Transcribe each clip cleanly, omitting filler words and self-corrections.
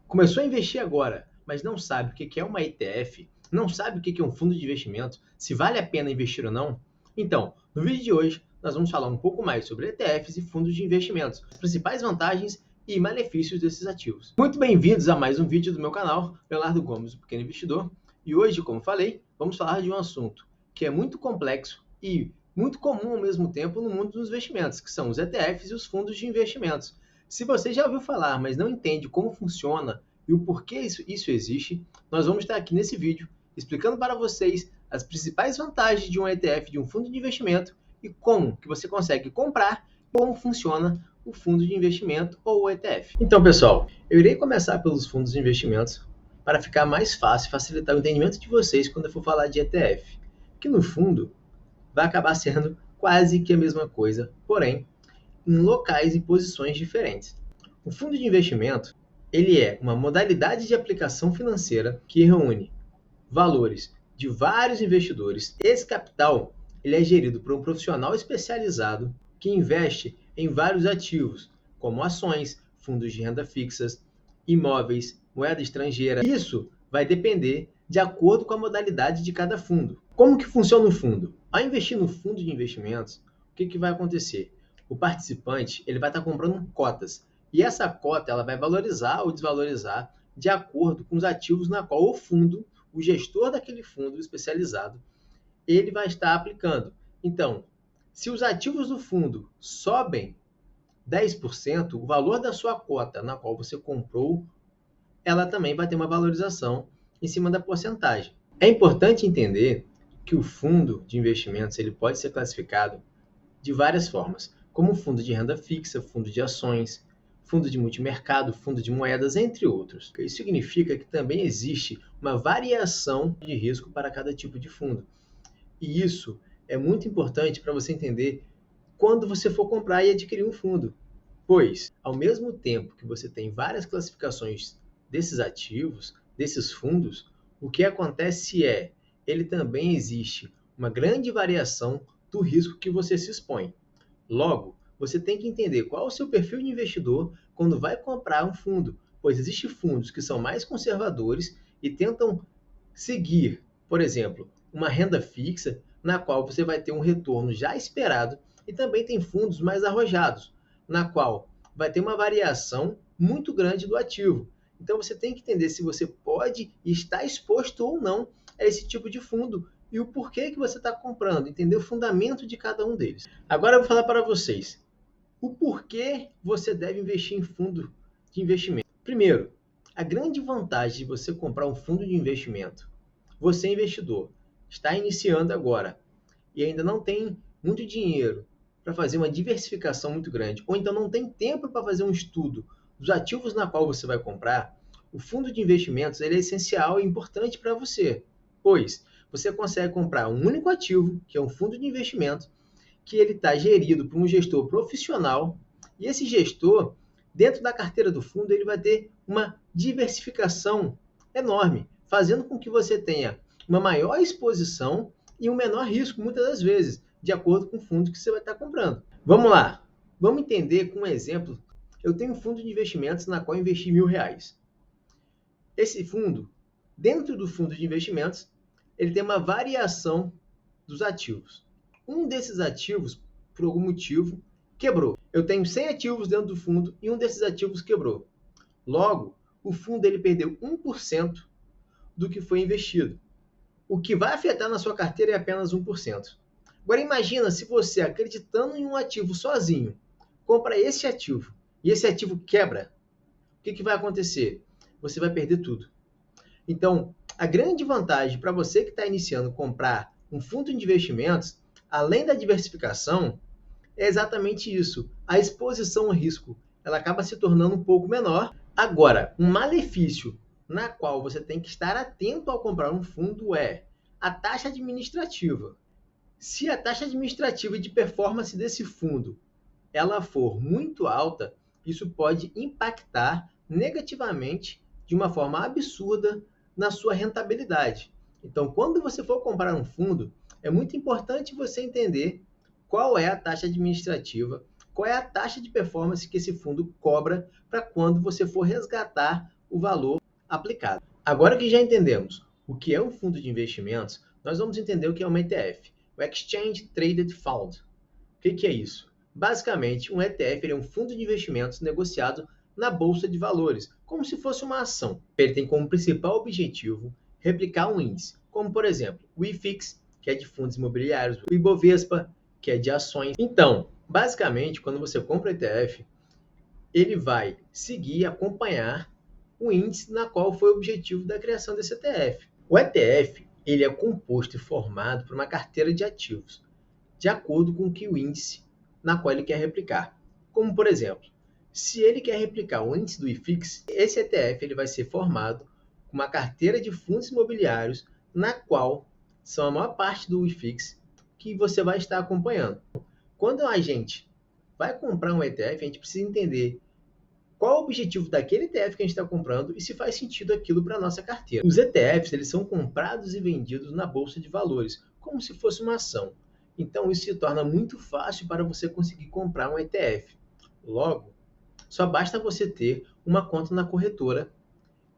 Começou a investir agora, mas não sabe o que é uma ETF, não sabe o que é um fundo de investimento, se vale a pena investir ou não? Então, no vídeo de hoje, nós vamos falar um pouco mais sobre ETFs e fundos de investimentos, as principais vantagens e malefícios desses ativos. Muito bem-vindos a mais um vídeo do meu canal, Leonardo Gomes, o Pequeno Investidor. E hoje, como falei, vamos falar de um assunto que é muito complexo e muito comum ao mesmo tempo no mundo dos investimentos, que são os ETFs e os fundos de investimentos. Se você já ouviu falar, mas não entende como funciona e o porquê isso existe, nós vamos estar aqui nesse vídeo explicando para vocês as principais vantagens de um ETF, de um fundo de investimento e como que você consegue comprar e como funciona o fundo de investimento ou o ETF. Então, pessoal, eu irei começar pelos fundos de investimentos para ficar mais fácil e facilitar o entendimento de vocês quando eu for falar de ETF, que no fundo vai acabar sendo quase que a mesma coisa, porém em locais e posições diferentes. O fundo de investimento, ele é uma modalidade de aplicação financeira que reúne valores de vários investidores. Esse capital, ele é gerido por um profissional especializado que investe em vários ativos, como ações, fundos de renda fixas, imóveis, moeda estrangeira. Isso vai depender de acordo com a modalidade de cada fundo. Como que funciona o fundo? Ao investir no fundo de investimentos, o que vai acontecer? O participante ele vai estar comprando cotas e essa cota ela vai valorizar ou desvalorizar de acordo com os ativos na qual o fundo, o gestor daquele fundo especializado, ele vai estar aplicando. Então, se os ativos do fundo sobem 10%, o valor da sua cota na qual você comprou, ela também vai ter uma valorização em cima da porcentagem. É importante entender que o fundo de investimentos ele pode ser classificado de várias formas, como fundo de renda fixa, fundo de ações, fundo de multimercado, fundo de moedas, entre outros. Isso significa que também existe uma variação de risco para cada tipo de fundo. E isso é muito importante para você entender quando você for comprar e adquirir um fundo. Pois, ao mesmo tempo que você tem várias classificações desses ativos, desses fundos, o que acontece é, ele também existe uma grande variação do risco que você se expõe. Logo, você tem que entender qual é o seu perfil de investidor quando vai comprar um fundo, pois existem fundos que são mais conservadores e tentam seguir, por exemplo, uma renda fixa, na qual você vai ter um retorno já esperado, e também tem fundos mais arrojados, na qual vai ter uma variação muito grande do ativo. Então você tem que entender se você pode e está exposto ou não a esse tipo de fundo e o porquê que você está comprando, entender o fundamento de cada um deles. Agora eu vou falar para vocês o porquê você deve investir em fundo de investimento. Primeiro, a grande vantagem de você comprar um fundo de investimento, você investidor, está iniciando agora e ainda não tem muito dinheiro para fazer uma diversificação muito grande, ou então não tem tempo para fazer um estudo dos ativos na qual você vai comprar, o fundo de investimentos ele é essencial e importante para você, pois você consegue comprar um único ativo, que é um fundo de investimento, que ele está gerido por um gestor profissional, e esse gestor, dentro da carteira do fundo, ele vai ter uma diversificação enorme, fazendo com que você tenha uma maior exposição e um menor risco, muitas das vezes, de acordo com o fundo que você vai estar comprando. Vamos lá, vamos entender com um exemplo. Eu tenho um fundo de investimentos na qual eu investi R$1.000. Esse fundo, dentro do fundo de investimentos, ele tem uma variação dos ativos. Um desses ativos, por algum motivo, quebrou. Eu tenho 100 ativos dentro do fundo e um desses ativos quebrou. Logo, o fundo ele perdeu 1% do que foi investido. O que vai afetar na sua carteira é apenas 1%. Agora imagina se você, acreditando em um ativo sozinho, compra esse ativo e esse ativo quebra. O que vai acontecer? Você vai perder tudo. Então, a grande vantagem para você que está iniciando comprar um fundo de investimentos, além da diversificação, é exatamente isso. A exposição ao risco, ela acaba se tornando um pouco menor. Agora, um malefício na qual você tem que estar atento ao comprar um fundo é a taxa administrativa. Se a taxa administrativa de performance desse fundo ela for muito alta, isso pode impactar negativamente de uma forma absurda na sua rentabilidade. Então, quando você for comprar um fundo, é muito importante você entender qual é a taxa administrativa, qual é a taxa de performance que esse fundo cobra para quando você for resgatar o valor aplicado. Agora que já entendemos o que é um fundo de investimentos, nós vamos entender o que é uma ETF, o Exchange Traded Fund. O que é isso? Basicamente, um ETF é um fundo de investimentos negociado na Bolsa de Valores, como se fosse uma ação. Ele tem como principal objetivo replicar um índice, como por exemplo o IFIX, que é de fundos imobiliários, o Ibovespa, que é de ações. Então, basicamente, quando você compra ETF, ele vai seguir, acompanhar o índice na qual foi o objetivo da criação desse ETF. O ETF ele é composto e formado por uma carteira de ativos, de acordo com o índice na qual ele quer replicar. Como, por exemplo, se ele quer replicar o índice do IFIX, esse ETF ele vai ser formado com uma carteira de fundos imobiliários, na qual são a maior parte do IFIX que você vai estar acompanhando. Quando a gente vai comprar um ETF, a gente precisa entender qual o objetivo daquele ETF que a gente está comprando e se faz sentido aquilo para a nossa carteira. Os ETFs eles são comprados e vendidos na Bolsa de Valores, como se fosse uma ação. Então, isso se torna muito fácil para você conseguir comprar um ETF. Logo, só basta você ter uma conta na corretora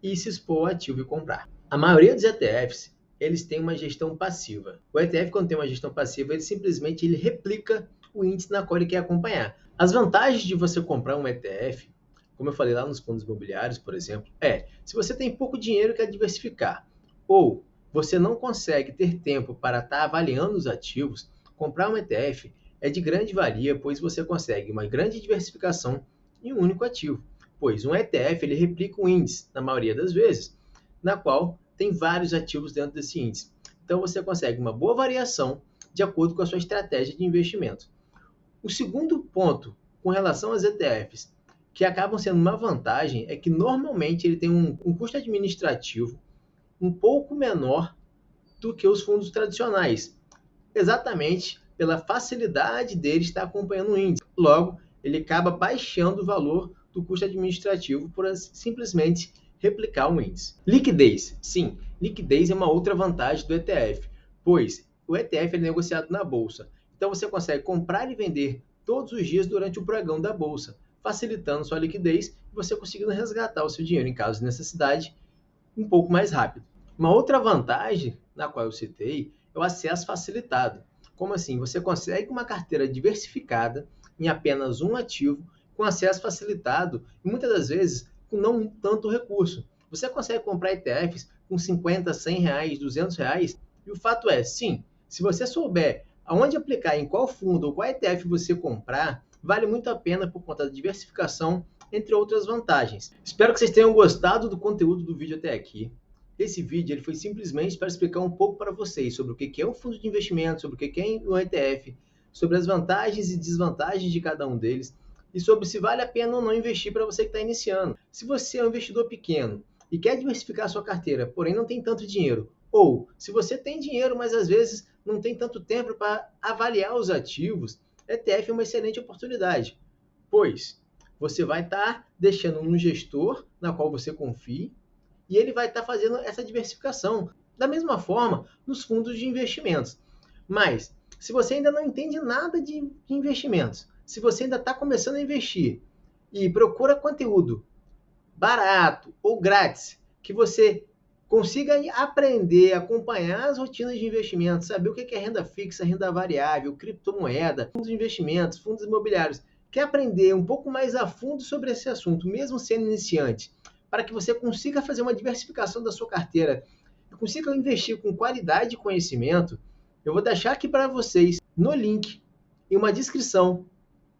e se expor ao ativo e comprar. A maioria dos ETFs, eles têm uma gestão passiva. O ETF, quando tem uma gestão passiva, ele simplesmente replica o índice na qual ele quer acompanhar. As vantagens de você comprar um ETF, como eu falei lá nos fundos imobiliários, por exemplo, se você tem pouco dinheiro e quer diversificar, ou você não consegue ter tempo para estar avaliando os ativos, comprar um ETF é de grande valia, pois você consegue uma grande diversificação em um único ativo. Pois um ETF ele replica um índice, na maioria das vezes, na qual tem vários ativos dentro desse índice. Então você consegue uma boa variação de acordo com a sua estratégia de investimento. O segundo ponto com relação aos ETFs, que acabam sendo uma vantagem, é que normalmente ele tem um custo administrativo um pouco menor do que os fundos tradicionais, exatamente pela facilidade dele estar acompanhando o índice. Logo, ele acaba baixando o valor do custo administrativo por simplesmente replicar o índice. Liquidez. Sim, liquidez é uma outra vantagem do ETF, pois o ETF é negociado na bolsa. Então você consegue comprar e vender todos os dias durante o pregão da bolsa, facilitando sua liquidez e você conseguindo resgatar o seu dinheiro em caso de necessidade um pouco mais rápido. Uma outra vantagem na qual eu citei é o acesso facilitado. Como assim? Você consegue uma carteira diversificada em apenas um ativo, com acesso facilitado e muitas das vezes com não tanto recurso. Você consegue comprar ETFs com 50, 100 reais, 200 reais e o fato é, sim, se você souber aonde aplicar, em qual fundo ou qual ETF você comprar, vale muito a pena por conta da diversificação, entre outras vantagens. Espero que vocês tenham gostado do conteúdo do vídeo até aqui. Esse vídeo ele foi simplesmente para explicar um pouco para vocês sobre o que é um fundo de investimento, sobre o que é um ETF, sobre as vantagens e desvantagens de cada um deles e sobre se vale a pena ou não investir para você que está iniciando. Se você é um investidor pequeno e quer diversificar a sua carteira, porém não tem tanto dinheiro, ou se você tem dinheiro, mas às vezes não tem tanto tempo para avaliar os ativos, ETF é uma excelente oportunidade, pois você vai estar deixando um gestor na qual você confie e ele vai estar fazendo essa diversificação. Da mesma forma, nos fundos de investimentos. Mas, se você ainda não entende nada de investimentos, se você ainda está começando a investir e procura conteúdo barato ou grátis, que você consiga aprender, acompanhar as rotinas de investimento, saber o que é renda fixa, renda variável, criptomoeda, fundos de investimentos, fundos imobiliários, quer aprender um pouco mais a fundo sobre esse assunto, mesmo sendo iniciante, para que você consiga fazer uma diversificação da sua carteira e consiga investir com qualidade e conhecimento, eu vou deixar aqui para vocês, no link, em uma descrição,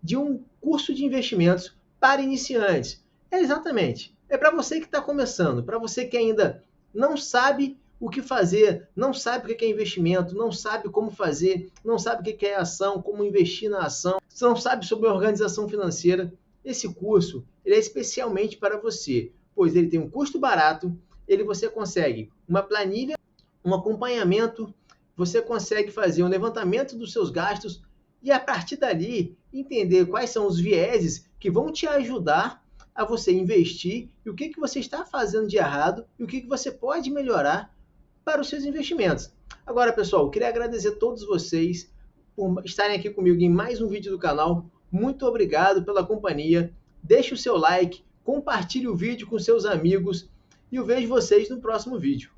de um curso de investimentos para iniciantes. Exatamente, é para você que está começando, para você que ainda não sabe o que fazer, não sabe o que é investimento, não sabe como fazer, não sabe o que é ação, como investir na ação, não sabe sobre organização financeira. Esse curso ele é especialmente para você, pois ele tem um custo barato, você consegue uma planilha, um acompanhamento, você consegue fazer um levantamento dos seus gastos e a partir dali entender quais são os vieses que vão te ajudar a você investir e o que você está fazendo de errado e o que você pode melhorar para os seus investimentos. Agora, pessoal, eu queria agradecer a todos vocês por estarem aqui comigo em mais um vídeo do canal. Muito obrigado pela companhia. Deixe o seu like, compartilhe o vídeo com seus amigos e eu vejo vocês no próximo vídeo.